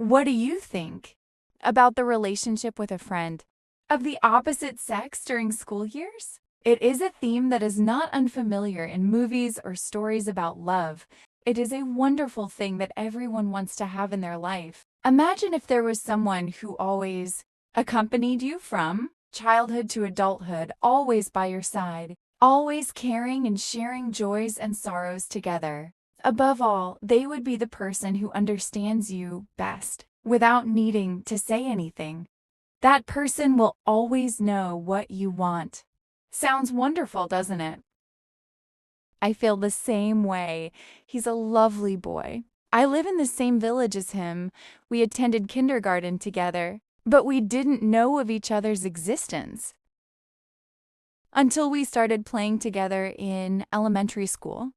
What do you think about the relationship with a friend of the opposite sex during school years? It is a theme that is not unfamiliar in movies or stories about love. It is a wonderful thing that everyone wants to have in their life. Imagine if there was someone who always accompanied you from childhood to adulthood, always by your side, always caring and sharing joys and sorrows together. Above all, they would be the person who understands you best without needing to say anything. That person will always know what you want. Sounds wonderful, doesn't it? I feel the same way. He's a lovely boy. I live in the same village as him. We attended kindergarten together, but we didn't know of each other's existence until we started playing together in elementary school.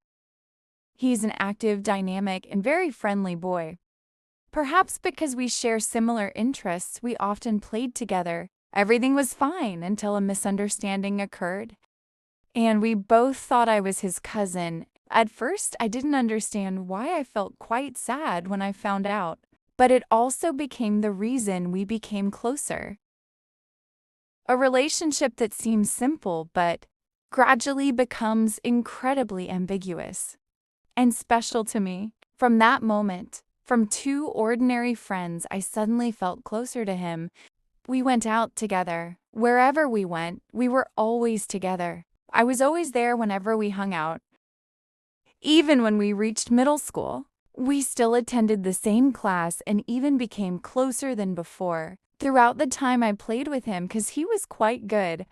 He's an active, dynamic, and very friendly boy. Perhaps because we share similar interests, we often played together. Everything was fine until a misunderstanding occurred, and we both thought I was his cousin. At first, I didn't understand why I felt quite sad when I found out, but it also became the reason we became closer. A relationship that seems simple but gradually becomes incredibly ambiguous and special to me. From that moment, from two ordinary friends, I suddenly felt closer to him. We went out together. Wherever we went, we were always together. I was always there whenever we hung out. Even when we reached middle school, we still attended the same class and even became closer than before. Throughout the time I played with him, because he was quite good,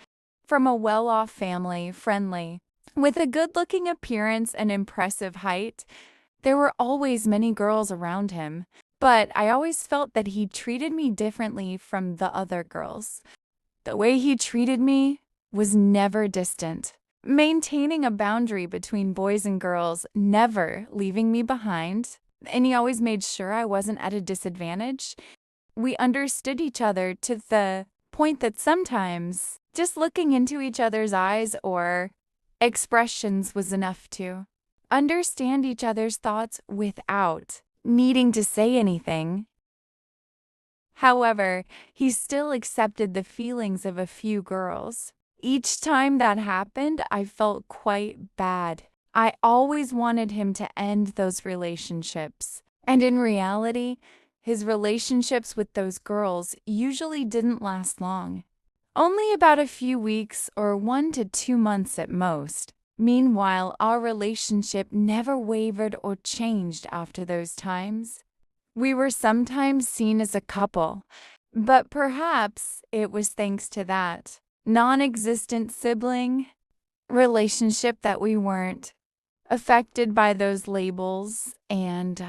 from a well-off family, friendly, with a good-looking appearance and impressive height, there were always many girls around him, but I always felt that he treated me differently from the other girls. The way he treated me was never distant, maintaining a boundary between boys and girls, never leaving me behind, and he always made sure I wasn't at a disadvantage. We understood each other to the point that sometimes just looking into each other's eyes or expressions was enough to understand each other's thoughts without needing to say anything. However, he still accepted the feelings of a few girls. Each time that happened, I felt quite bad. I always wanted him to end those relationships. And in reality, his relationships with those girls usually didn't last long. Only about a few weeks or 1 to 2 months at most. Meanwhile, our relationship never wavered or changed after those times. We were sometimes seen as a couple, but perhaps it was thanks to that non-existent sibling relationship that we weren't affected by those labels and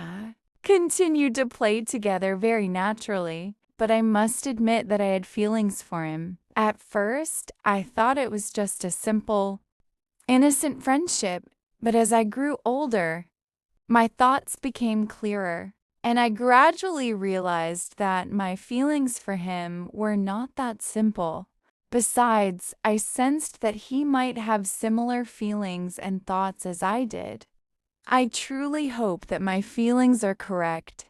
continued to play together very naturally. But I must admit that I had feelings for him. At first, I thought it was just a simple, innocent friendship, but as I grew older, my thoughts became clearer, and I gradually realized that my feelings for him were not that simple. Besides, I sensed that he might have similar feelings and thoughts as I did. I truly hope that my feelings are correct.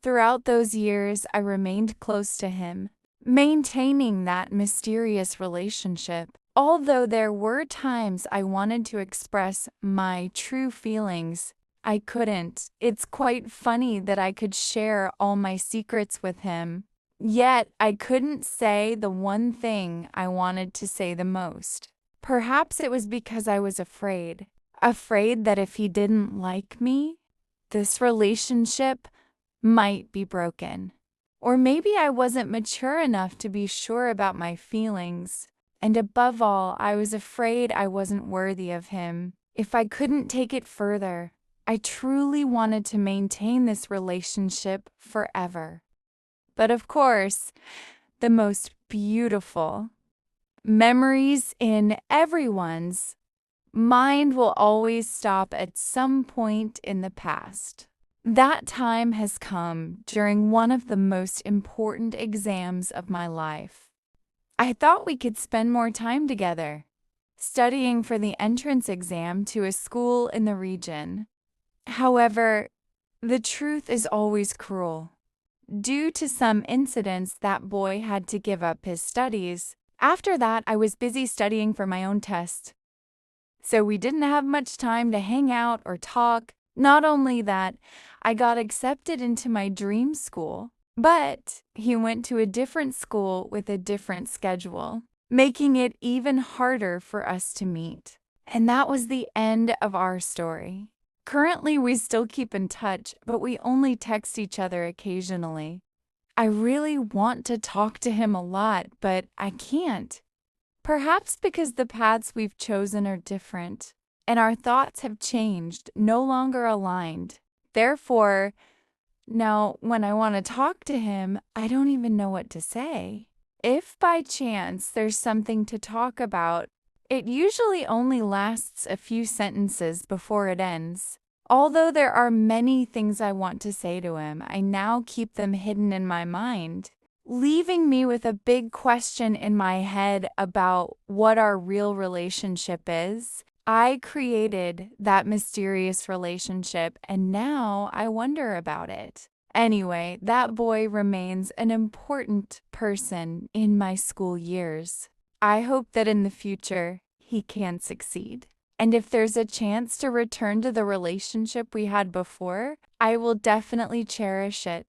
Throughout those years, I remained close to him, maintaining that mysterious relationship. Although there were times I wanted to express my true feelings, I couldn't. It's quite funny that I could share all my secrets with him, yet I couldn't say the one thing I wanted to say the most. Perhaps it was because I was afraid that if he didn't like me, this relationship might be broken. Or maybe I wasn't mature enough to be sure about my feelings. And above all, I was afraid I wasn't worthy of him. If I couldn't take it further, I truly wanted to maintain this relationship forever. But of course, the most beautiful memories in everyone's mind will always stop at some point in the past. That time has come during one of the most important exams of my life. I thought we could spend more time together, studying for the entrance exam to a school in the region. However, the truth is always cruel. due to some incidents, that boy had to give up his studies. After that, I was busy studying for my own test, so we didn't have much time to hang out or talk. Not only that, I got accepted into my dream school, but he went to a different school with a different schedule, making it even harder for us to meet. And that was the end of our story. Currently, we still keep in touch, but we only text each other occasionally. I really want to talk to him a lot, but I can't. Perhaps because the paths we've chosen are different, and our thoughts have changed, no longer aligned. Therefore, now when I want to talk to him, I don't even know what to say. If by chance there's something to talk about, it usually only lasts a few sentences before it ends. Although there are many things I want to say to him, I now keep them hidden in my mind, leaving me with a big question in my head about what our real relationship is. I created that mysterious relationship, and now I wonder about it. Anyway, that boy remains an important person in my school years. I hope that in the future he can succeed. And if there's a chance to return to the relationship we had before, I will definitely cherish it.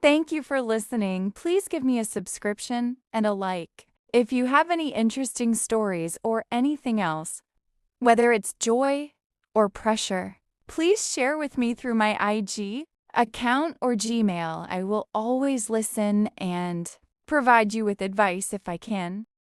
Thank you for listening. Please give me a subscription and a like. If you have any interesting stories or anything else, whether it's joy or pressure, please share with me through my IG account or Gmail. I will always listen and provide you with advice if I can.